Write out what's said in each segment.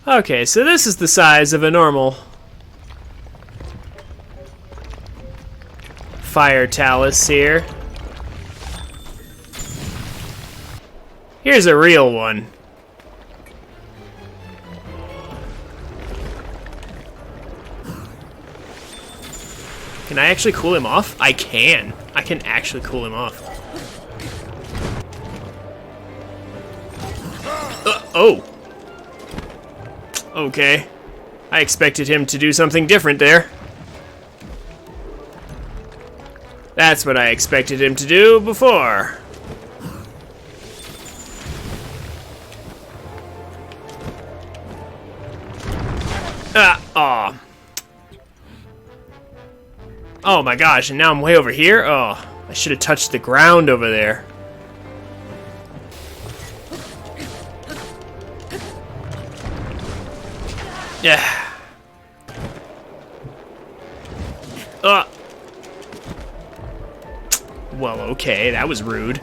Okay, so this is the size of a normal fire talus here. Here's a real one. Can I actually cool him off? I can. I can actually cool him off. Oh. Okay. I expected him to do something different there. That's what I expected him to do before. Aw. Oh my gosh, and now I'm way over here? Oh, I should have touched the ground over there. Yeah. Well, okay, that was rude.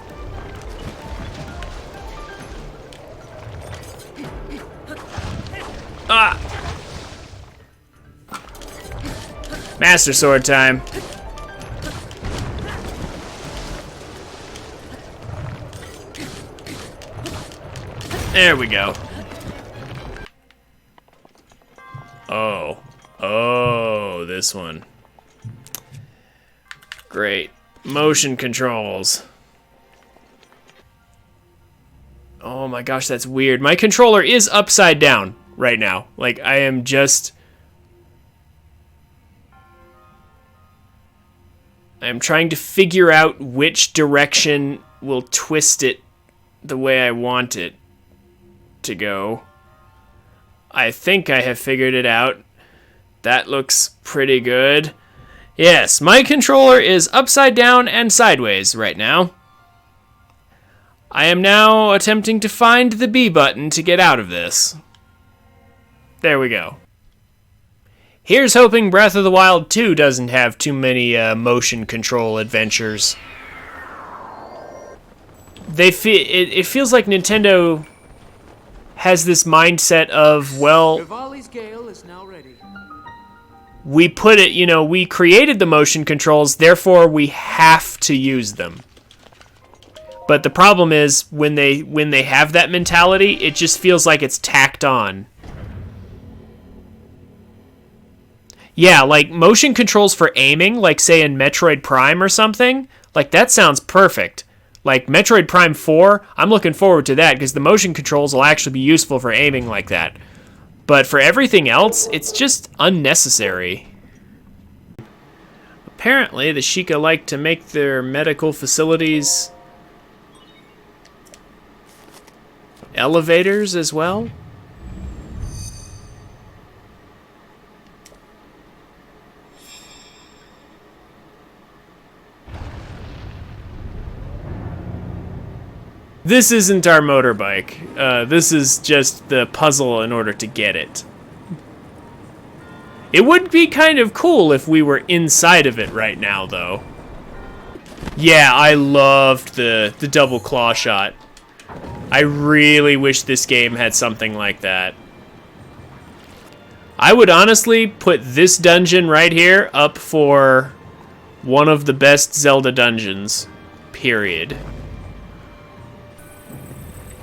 Master Sword time. There we go. Oh, this one. Great. Motion controls. Oh my gosh, that's weird. My controller is upside down right now. Like, I am trying to figure out which direction will twist it the way I want it to go. I think I have figured it out. That looks pretty good. Yes, my controller is upside down and sideways right now. I am now attempting to find the B button to get out of this. There we go. Here's hoping Breath of the Wild 2 doesn't have too many motion control adventures. It feels like Nintendo has this mindset of, well, Rivali's Gale is now ready. We created the motion controls, therefore we have to use them. But the problem is, when they have that mentality, it just feels like it's tacked on. Yeah, like motion controls for aiming, like say in Metroid Prime or something, like that sounds perfect. Like Metroid Prime 4, I'm looking forward to that because the motion controls will actually be useful for aiming like that. But for everything else, it's just unnecessary. Apparently, the Sheikah like to make their medical facilities elevators as well. This isn't our motorbike. This is just the puzzle in order to get it. It would be kind of cool if we were inside of it right now, though. Yeah, I loved the double claw shot. I really wish this game had something like that. I would honestly put this dungeon right here up for one of the best Zelda dungeons, period.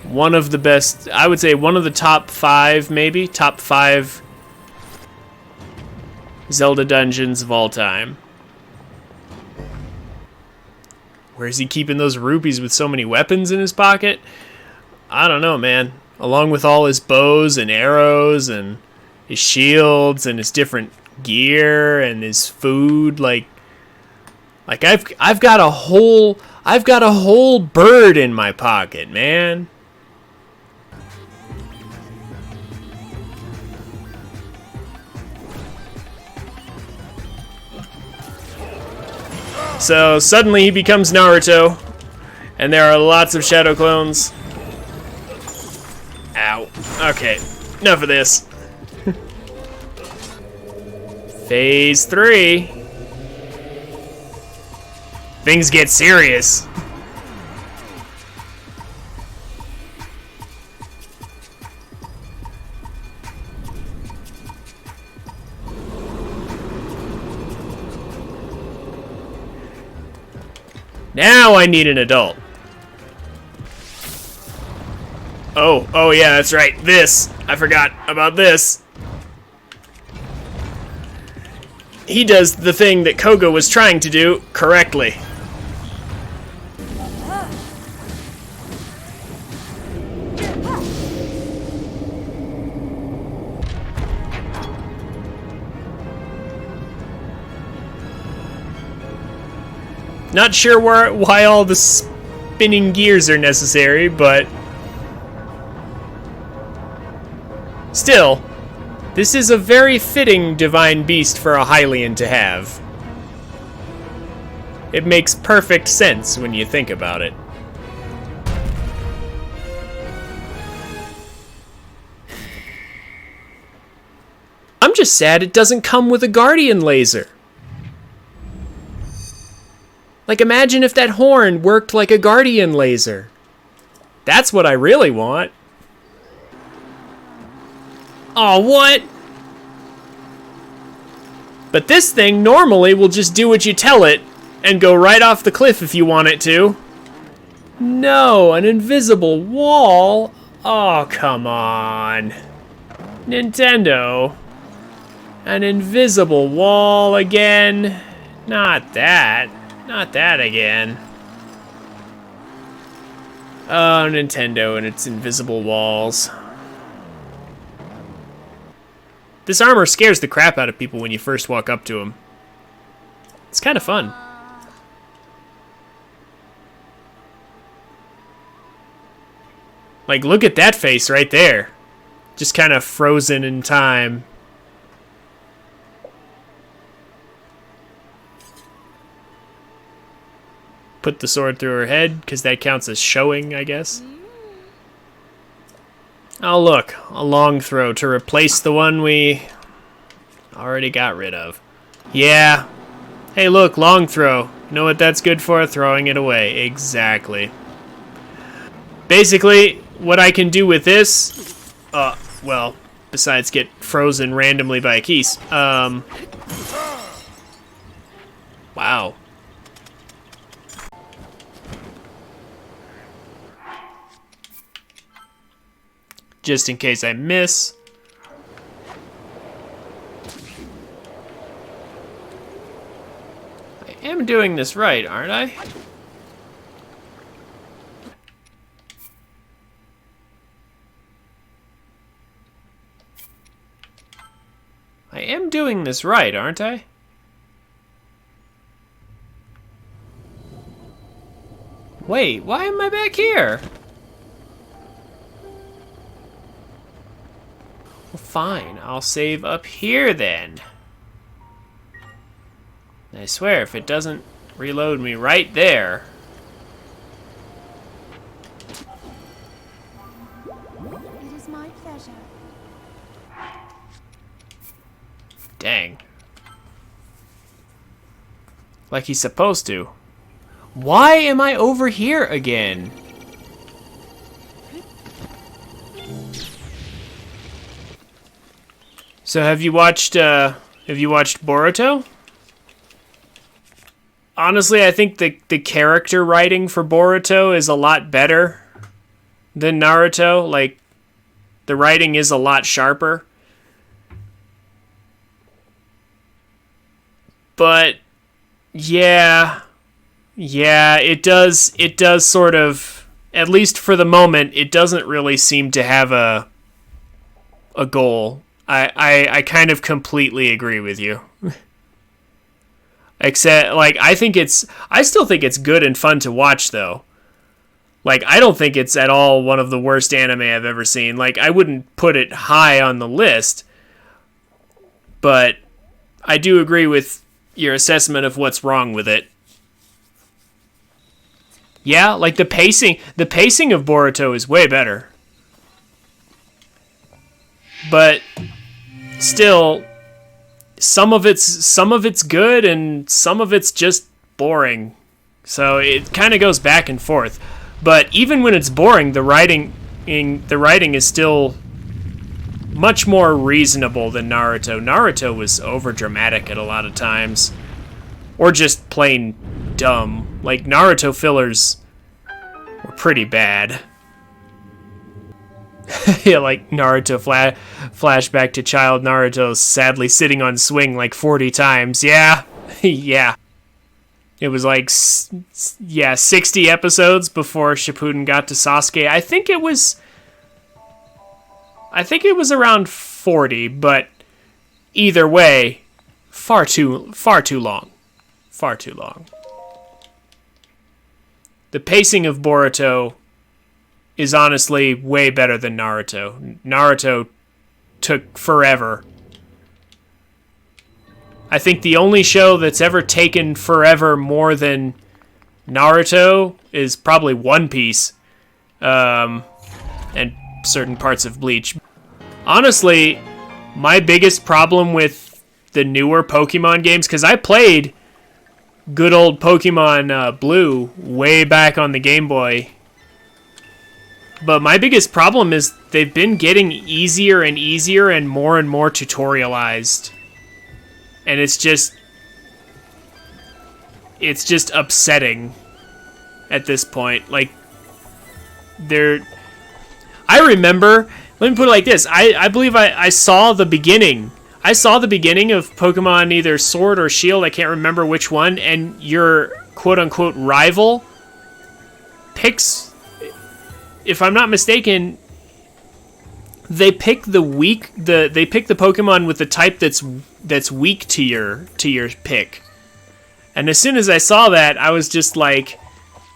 One of the best, I would say one of the top 5, maybe, top 5 Zelda dungeons of all time. Where is he keeping those rupees with so many weapons in his pocket? I don't know, man. Along with all his bows and arrows and his shields and his different gear and his food, like I've got a whole bird in my pocket, man. So suddenly he becomes Naruto, and there are lots of shadow clones. Ow. Okay, enough of this. Phase 3. Things get serious. Now I need an adult. Oh yeah, that's right. This. I forgot about this. He does the thing that Koga was trying to do correctly. Not sure why all the spinning gears are necessary, but still, this is a very fitting divine beast for a Hylian to have. It makes perfect sense when you think about it. I'm just sad it doesn't come with a Guardian laser. Like, imagine if that horn worked like a Guardian laser. That's what I really want. Aw, what? But this thing normally will just do what you tell it and go right off the cliff if you want it to. No, an invisible wall? Oh, come on. Nintendo. An invisible wall again? Not that. Not that again. Oh, Nintendo and its invisible walls. This armor scares the crap out of people when you first walk up to them. It's kind of fun. Like, look at that face right there. Just kind of frozen in time. Put the sword through her head, because that counts as showing, I guess. Oh, look. A long throw to replace the one we already got rid of. Yeah. Hey, look, long throw. You know what that's good for? Throwing it away. Exactly. Basically, what I can do with this... well, besides get frozen randomly by a keys. Wow. Just in case I miss. I am doing this right, aren't I? I am doing this right, aren't I? Wait, why am I back here? Well, fine, I'll save up here then. I swear, if it doesn't reload me right there. It is my pleasure. Dang. Like he's supposed to. Why am I over here again? So have you watched Boruto? Honestly, I think the character writing for Boruto is a lot better than Naruto. Like, the writing is a lot sharper. But yeah, it does sort of, at least for the moment, it doesn't really seem to have a goal. I kind of completely agree with you. Except, like, I still think it's good and fun to watch, though. Like, I don't think it's at all one of the worst anime I've ever seen. Like, I wouldn't put it high on the list, but I do agree with your assessment of what's wrong with it. Yeah, like the pacing of Boruto is way better. But still, some of it's good and some of it's just boring. So it kind of goes back and forth. But even when it's boring, the writing is still much more reasonable than Naruto. Naruto was overdramatic at a lot of times, or just plain dumb. Like, Naruto fillers were pretty bad. Yeah, like Naruto flashback to child Naruto sadly sitting on swing like 40 times. Yeah, yeah. It was like, 60 episodes before Shippuden got to Sasuke. I think it was around 40, but either way, far too long. Far too long. The pacing of Boruto is honestly way better than Naruto. Naruto took forever. I think the only show that's ever taken forever more than Naruto is probably One Piece, and certain parts of Bleach. Honestly, my biggest problem with the newer Pokemon games, because I played good old Pokemon Blue way back on the Game Boy, but my biggest problem is they've been getting easier and easier and more tutorialized. And it's just upsetting at this point. Like, I remember, let me put it like this. I believe I saw the beginning. I saw the beginning of Pokemon either Sword or Shield, I can't remember which one, and your quote-unquote rival picks, if I'm not mistaken, they pick the Pokemon with the type that's weak to your pick. And as soon as I saw that, I was just like,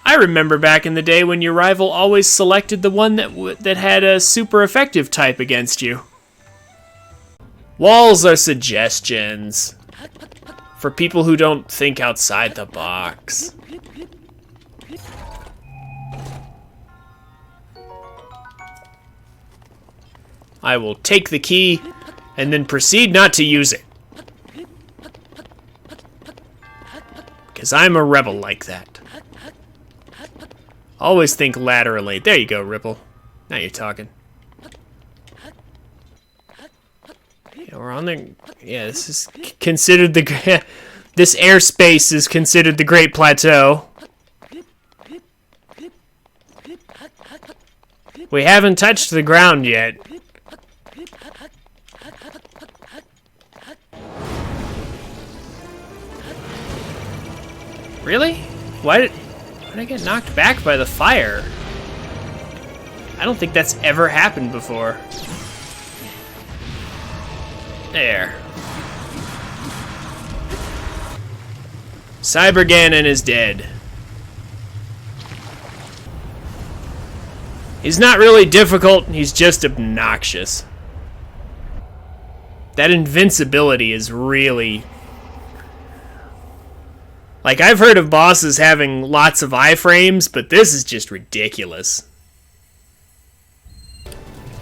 I remember back in the day when your rival always selected the one that had a super effective type against you. Walls are suggestions for people who don't think outside the box. I will take the key and then proceed not to use it. Because I'm a rebel like that. Always think laterally. There you go, Ripple. Now you're talking. Yeah, we're on the... Yeah, this is considered the... This airspace is considered the Great Plateau. We haven't touched the ground yet. Really? Why did I get knocked back by the fire? I don't think that's ever happened before. There. Cyber Ganon is dead. He's not really difficult, he's just obnoxious. That invincibility is really... Like, I've heard of bosses having lots of iframes, but this is just ridiculous.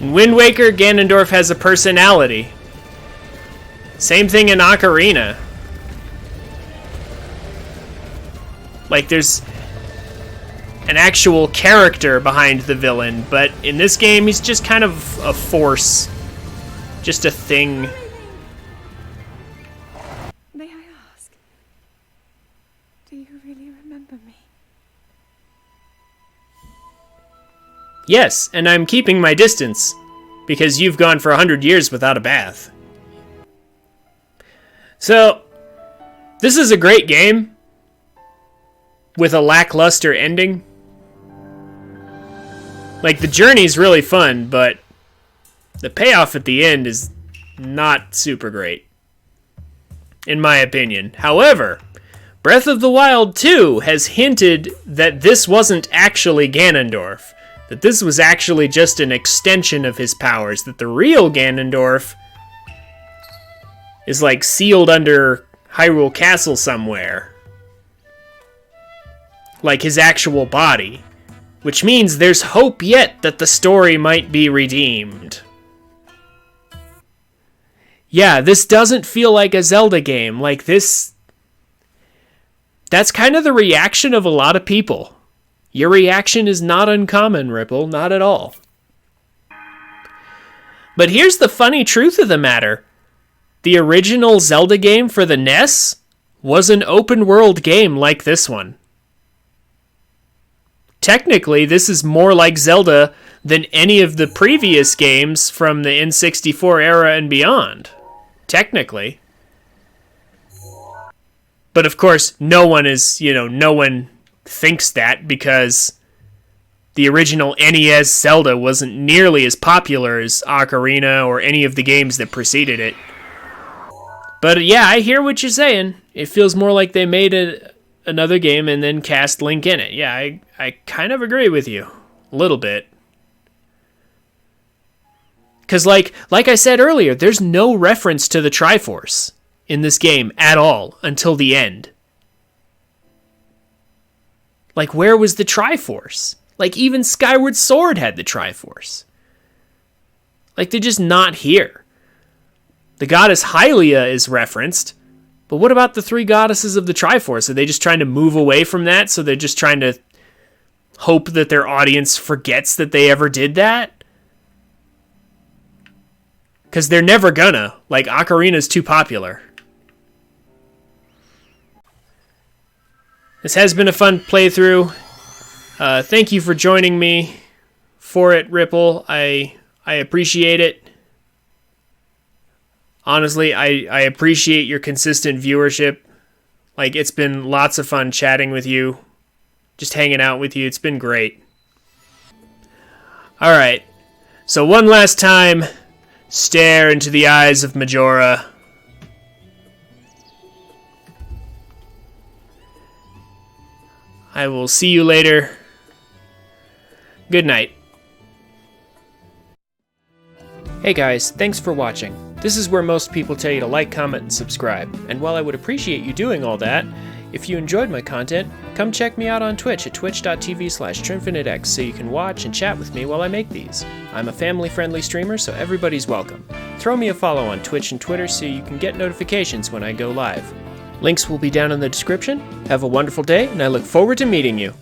In Wind Waker, Ganondorf has a personality. Same thing in Ocarina. Like, there's an actual character behind the villain, but in this game, he's just kind of a force. Just a thing. May I ask, do you really remember me? Yes, and I'm keeping my distance, because you've gone for 100 years without a bath. So, this is a great game, with a lackluster ending. Like, the journey's really fun, but the payoff at the end is not super great, in my opinion. However, Breath of the Wild 2 has hinted that this wasn't actually Ganondorf, that this was actually just an extension of his powers, that the real Ganondorf is like sealed under Hyrule Castle somewhere. Like his actual body. Which means there's hope yet that the story might be redeemed. Yeah, this doesn't feel like a Zelda game. Like this... That's kind of the reaction of a lot of people. Your reaction is not uncommon, Ripple. Not at all. But here's the funny truth of the matter. The original Zelda game for the NES was an open world game like this one. technically, this is more like Zelda than any of the previous games from the N64 era and beyond. Technically. But of course, no one thinks that because the original NES Zelda wasn't nearly as popular as Ocarina or any of the games that preceded it. But yeah, I hear what you're saying. It feels more like they made another game and then cast Link in it. Yeah, I kind of agree with you. A little bit. Because like I said earlier, there's no reference to the Triforce in this game at all until the end. Like, where was the Triforce? Like, even Skyward Sword had the Triforce. Like, they're just not here. The goddess Hylia is referenced, but what about the three goddesses of the Triforce? Are they just trying to move away from that, so they're just trying to hope that their audience forgets that they ever did that? Because they're never gonna. Like, Ocarina's too popular. This has been a fun playthrough. Thank you for joining me for it, Ripple. I appreciate it. Honestly, I appreciate your consistent viewership. Like, it's been lots of fun chatting with you, just hanging out with you. It's been great. Alright, so one last time, stare into the eyes of Majora. I will see you later. Good night. Hey guys, thanks for watching. This is where most people tell you to like, comment, and subscribe. And while I would appreciate you doing all that, if you enjoyed my content, come check me out on Twitch at twitch.tv/TrinfiniteX so you can watch and chat with me while I make these. I'm a family-friendly streamer, so everybody's welcome. Throw me a follow on Twitch and Twitter so you can get notifications when I go live. Links will be down in the description. Have a wonderful day, and I look forward to meeting you.